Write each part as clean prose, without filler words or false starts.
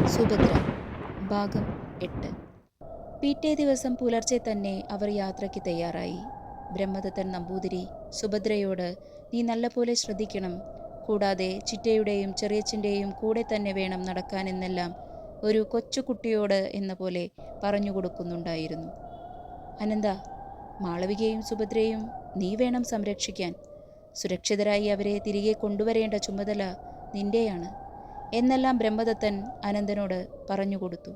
സുഭദ്ര ഭാഗം 8. പിറ്റേ ദിവസം പുലർച്ചെ തന്നെ അവർ യാത്രയ്ക്ക് തയ്യാറായി. ബ്രഹ്മദത്തൻ നമ്പൂതിരി സുഭദ്രയോട്, നീ നല്ലപോലെ ശ്രദ്ധിക്കണം, കൂടാതെ ചിറ്റയുടെയും ചെറിയച്ഛൻ്റെയും കൂടെ തന്നെ വേണം നടക്കാനെന്നെല്ലാം ഒരു കൊച്ചുകുട്ടിയോട് എന്ന പോലെ പറഞ്ഞു കൊടുക്കുന്നുണ്ടായിരുന്നു. അനന്ത, മാളവികയും സുഭദ്രയും നീ വേണം സംരക്ഷിക്കാൻ. സുരക്ഷിതരായി അവരെ തിരികെ കൊണ്ടുവരേണ്ട ചുമതല നിന്റെയാണ് എന്നെല്ലാം ബ്രഹ്മദത്തൻ അനന്തനോട് പറഞ്ഞുകൊടുത്തു.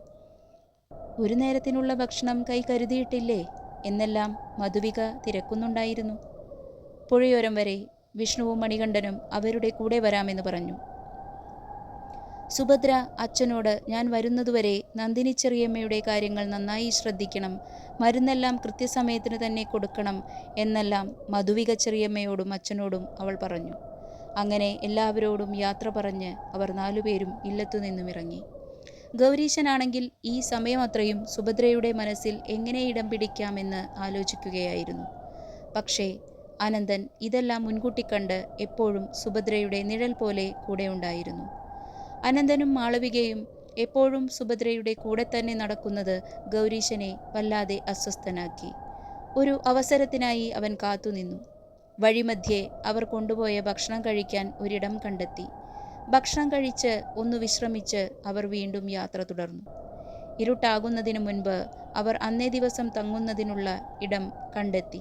ഒരു നേരത്തിനുള്ള ഭക്ഷണം കൈ കരുതിയിട്ടില്ലേ എന്നെല്ലാം മധുവിക തിരക്കുന്നുണ്ടായിരുന്നു. പുഴയോരം വരെ വിഷ്ണുവും മണികണ്ഠനും അവരുടെ കൂടെ വരാമെന്ന് പറഞ്ഞു. സുഭദ്ര അച്ഛനോട്, ഞാൻ വരുന്നതുവരെ നന്ദിനി ചെറിയമ്മയുടെ കാര്യങ്ങൾ നന്നായി ശ്രദ്ധിക്കണം, മരുന്നെല്ലാം കൃത്യസമയത്തിന് തന്നെ കൊടുക്കണം എന്നെല്ലാം മധുവിക ചെറിയമ്മയോടും അച്ഛനോടും അവൾ പറഞ്ഞു. അങ്ങനെ എല്ലാവരോടും യാത്ര പറഞ്ഞ് അവർ 4 പേരും ഇല്ലത്തു നിന്നും ഇറങ്ങി. ഗൗരീശനാണെങ്കിൽ ഈ സമയമത്രയും സുഭദ്രയുടെ മനസ്സിൽ എങ്ങനെ ഇടം പിടിക്കാമെന്ന് ആലോചിക്കുകയായിരുന്നു. പക്ഷേ അനന്തൻ ഇതെല്ലാം മുൻകൂട്ടി കണ്ട് എപ്പോഴും സുഭദ്രയുടെ നിഴൽ പോലെ കൂടെ ഉണ്ടായിരുന്നു. അനന്തനും മാളവികയും എപ്പോഴും സുഭദ്രയുടെ കൂടെ തന്നെ നടക്കുന്നത് ഗൗരീശനെ വല്ലാതെ അസ്വസ്ഥനാക്കി. ഒരു അവസരത്തിനായി അവൻ കാത്തുനിന്നു. വഴിമധ്യേ അവർ കൊണ്ടുപോയ ഭക്ഷണം കഴിക്കാൻ ഒരിടം കണ്ടെത്തി. ഭക്ഷണം കഴിച്ച് ഒന്ന് വിശ്രമിച്ച് അവർ വീണ്ടും യാത്ര തുടർന്നു. ഇരുട്ടാകുന്നതിനു മുൻപ് അവർ അന്നേ ദിവസം തങ്ങുന്നതിനുള്ള ഇടം കണ്ടെത്തി.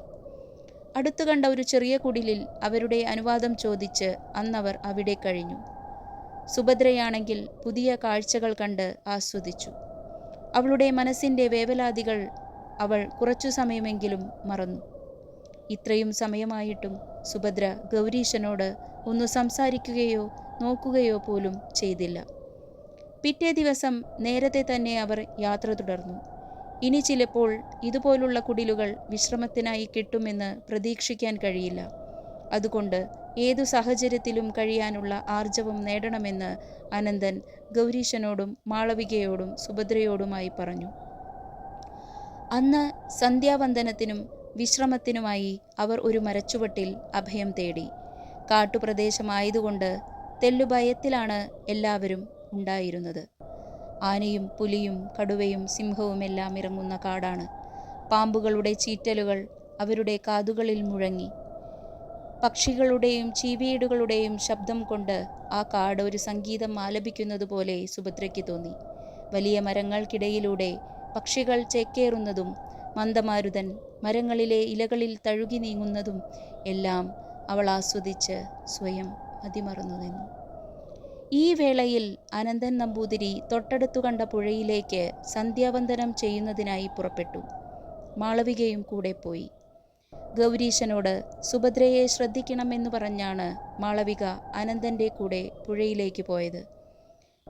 അടുത്തു കണ്ട ഒരു ചെറിയ കുടിലിൽ അവരുടെ അനുവാദം ചോദിച്ച് അന്നവർ അവിടെ കഴിഞ്ഞു. സുഭദ്രയാണെങ്കിൽ പുതിയ കാഴ്ചകൾ കണ്ട് ആസ്വദിച്ചു. അവളുടെ മനസ്സിൻ്റെ വേവലാതികൾ അവൾ കുറച്ചു സമയമെങ്കിലും മറന്നു. ഇത്രയും സമയമായിട്ടും സുഭദ്ര ഗൗരീശനോട് ഒന്ന് സംസാരിക്കുകയോ നോക്കുകയോ പോലും ചെയ്തില്ല. പിറ്റേ ദിവസം നേരത്തെ തന്നെ അവർ യാത്ര തുടർന്നു. ഇനി ചിലപ്പോൾ ഇതുപോലുള്ള കുടിലുകൾ വിശ്രമത്തിനായി കിട്ടുമെന്ന് പ്രതീക്ഷിക്കാൻ കഴിയില്ല. അതുകൊണ്ട് ഏതു സാഹചര്യത്തിലും കഴിയാനുള്ള ആർജവം നേടണമെന്ന് അനന്തൻ ഗൗരീശനോടും മാളവികയോടും സുഭദ്രയോടുമായി പറഞ്ഞു. അന്ന് സന്ധ്യാവന്ദനത്തിനും വിശ്രമത്തിനുമായി അവർ ഒരു മരച്ചുവട്ടിൽ അഭയം തേടി. കാട്ടുപ്രദേശമായതുകൊണ്ട് തെല്ലുഭയത്തിലാണ് എല്ലാവരും ഉണ്ടായിരുന്നത്. ആനയും പുലിയും കടുവയും സിംഹവുമെല്ലാം ഇറങ്ങുന്ന കാടാണ്. പാമ്പുകളുടെ ചീറ്റലുകൾ അവരുടെ കാതുകളിൽ മുഴങ്ങി. പക്ഷികളുടെയും ചീവീടുകളുടെയും ശബ്ദം കൊണ്ട് ആ കാട് ഒരു സംഗീതം ആലപിക്കുന്നത് പോലെ സുഭദ്രയ്ക്ക് തോന്നി. വലിയ മരങ്ങൾക്കിടയിലൂടെ പക്ഷികൾ ചേക്കേറുന്നതും മന്ദമാരുതൻ മരങ്ങളിലെ ഇലകളിൽ തഴുകി നീങ്ങുന്നതും എല്ലാം അവൾ ആസ്വദിച്ച് സ്വയം മതിമറന്നു നിന്നു. ഈ വേളയിൽ അനന്തൻ നമ്പൂതിരി തൊട്ടടുത്തു കണ്ട പുഴയിലേക്ക് സന്ധ്യാവന്ദനം ചെയ്യുന്നതിനായി പുറപ്പെട്ടു. മാളവികയും കൂടെ പോയി. ഗൗരീശനോട് സുഭദ്രയെ ശ്രദ്ധിക്കണമെന്ന് പറഞ്ഞാണ് മാളവിക അനന്തൻ്റെ കൂടെ പുഴയിലേക്ക് പോയത്.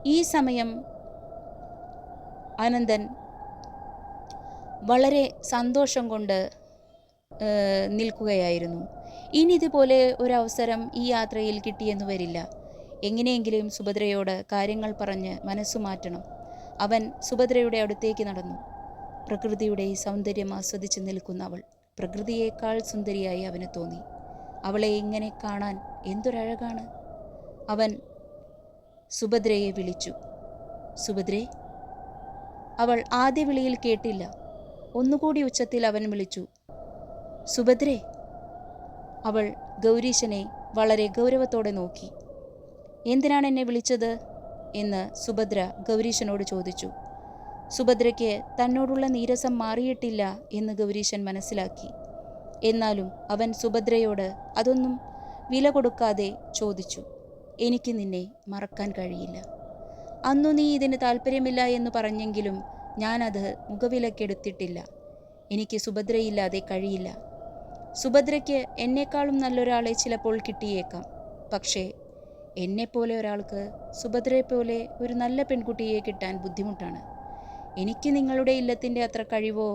ഈ സമയം അനന്തൻ വളരെ സന്തോഷം കൊണ്ട് നിൽക്കുകയായിരുന്നു. ഇനി ഇതുപോലെ ഒരവസരം ഈ യാത്രയിൽ കിട്ടിയെന്നു വരില്ല. എങ്ങനെയെങ്കിലും സുഭദ്രയോട് കാര്യങ്ങൾ പറഞ്ഞ് മനസ്സു മാറ്റണം. അവൻ സുഭദ്രയുടെ അടുത്തേക്ക് നടന്നു. പ്രകൃതിയുടെ സൗന്ദര്യം ആസ്വദിച്ച് നിൽക്കുന്ന അവൾ പ്രകൃതിയേക്കാൾ സുന്ദരിയായി അവന് തോന്നി. അവളെ ഇങ്ങനെ കാണാൻ എന്തൊരഴകാണ്! അവൻ സുഭദ്രയെ വിളിച്ചു. സുഭദ്രേ! അവൾ ആദ്യ വിളിയിൽ കേട്ടില്ല. ഒന്നുകൂടി ഉച്ചത്തിൽ അവൻ വിളിച്ചു, സുഭദ്രേ! അവൾ ഗൗരീശനെ വളരെ ഗൗരവത്തോടെ നോക്കി. എന്തിനാണ് എന്നെ വിളിച്ചത് എന്ന് സുഭദ്ര ഗൗരീശനോട് ചോദിച്ചു. സുഭദ്രയ്ക്ക് തന്നോടുള്ള നീരസം മാറിയിട്ടില്ല എന്ന് ഗൗരീശൻ മനസ്സിലാക്കി. എന്നാലും അവൻ സുഭദ്രയോട് അതൊന്നും വില കൊടുക്കാതെ ചോദിച്ചു, എനിക്ക് നിന്നെ മറക്കാൻ കഴിയില്ല. അന്നു നീ ഇതിന് താല്പര്യമില്ല എന്ന് പറഞ്ഞെങ്കിലും ഞാനത് മുഖവിലക്കെടുത്തിട്ടില്ല. എനിക്ക് സുഭദ്രയില്ലാതെ കഴിയില്ല. സുഭദ്രയ്ക്ക് എന്നെക്കാളും നല്ലൊരാളെ ചിലപ്പോൾ കിട്ടിയേക്കാം. പക്ഷേ എന്നെപ്പോലെ ഒരാൾക്ക് സുഭദ്രയെപ്പോലെ ഒരു നല്ല പെൺകുട്ടിയെ കിട്ടാൻ ബുദ്ധിമുട്ടാണ്. എനിക്ക് നിങ്ങളുടെ ഇല്ലത്തിൻ്റെ അത്ര കഴിവോ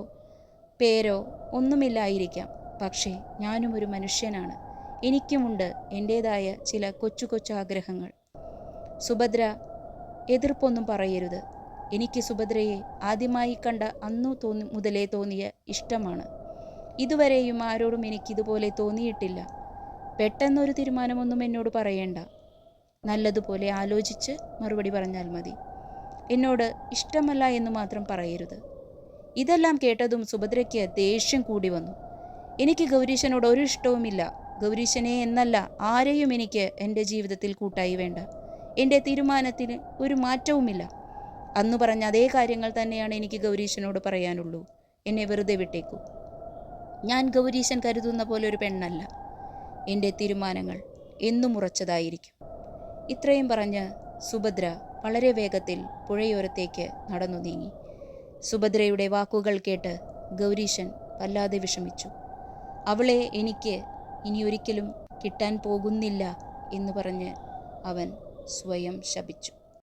പേരോ ഒന്നുമില്ലായിരിക്കാം. പക്ഷേ ഞാനും ഒരു മനുഷ്യനാണ്. എനിക്കുമുണ്ട് എൻ്റേതായ ചില കൊച്ചു കൊച്ചു ആഗ്രഹങ്ങൾ. സുഭദ്ര എതിർപ്പൊന്നും പറയരുത്. എനിക്ക് സുഭദ്രയെ ആദ്യമായി കണ്ട അന്നു മുതലേ തോന്നിയ ഇഷ്ടമാണ്. ഇതുവരെയും ആരോടും എനിക്കിതുപോലെ തോന്നിയിട്ടില്ല. പെട്ടെന്നൊരു തീരുമാനമൊന്നും എന്നോട് പറയേണ്ട. നല്ലതുപോലെ ആലോചിച്ച് മറുപടി പറഞ്ഞാൽ മതി. എന്നോട് ഇഷ്ടമല്ല എന്ന് മാത്രം പറയരുത്. ഇതെല്ലാം കേട്ടതും സുഭദ്രയ്ക്ക് ദേഷ്യം കൂടി വന്നു. എനിക്ക് ഗൗരീശനോട് ഒരു ഇഷ്ടവുമില്ല. ഗൗരീശനെ എന്നല്ല, ആരെയും എനിക്ക് എൻ്റെ ജീവിതത്തിൽ കൂട്ടായി വേണ്ട. എൻ്റെ തീരുമാനത്തിന് ഒരു മാറ്റവുമില്ല. അന്ന് പറഞ്ഞ അതേ കാര്യങ്ങൾ തന്നെയാണ് എനിക്ക് ഗൗരീശനോട് പറയാനുള്ളൂ. എന്നെ വെറുതെ വിട്ടേക്കൂ. ഞാൻ ഗൗരീശൻ കരുതുന്ന പോലെ ഒരു പെണ്ണല്ല. എൻ്റെ തീരുമാനങ്ങൾ എന്നും ഉറച്ചതായിരിക്കും. ഇത്രയും പറഞ്ഞ് സുഭദ്ര വളരെ വേഗത്തിൽ പുഴയോരത്തേക്ക് നടന്നു നീങ്ങി. സുഭദ്രയുടെ വാക്കുകൾ കേട്ട് ഗൗരീശൻ വല്ലാതെ വിഷമിച്ചു. അവളെ എനിക്ക് ഇനിയൊരിക്കലും കിട്ടാൻ പോകുന്നില്ല എന്ന് പറഞ്ഞ് അവൻ സ്വയം ശപിച്ചു.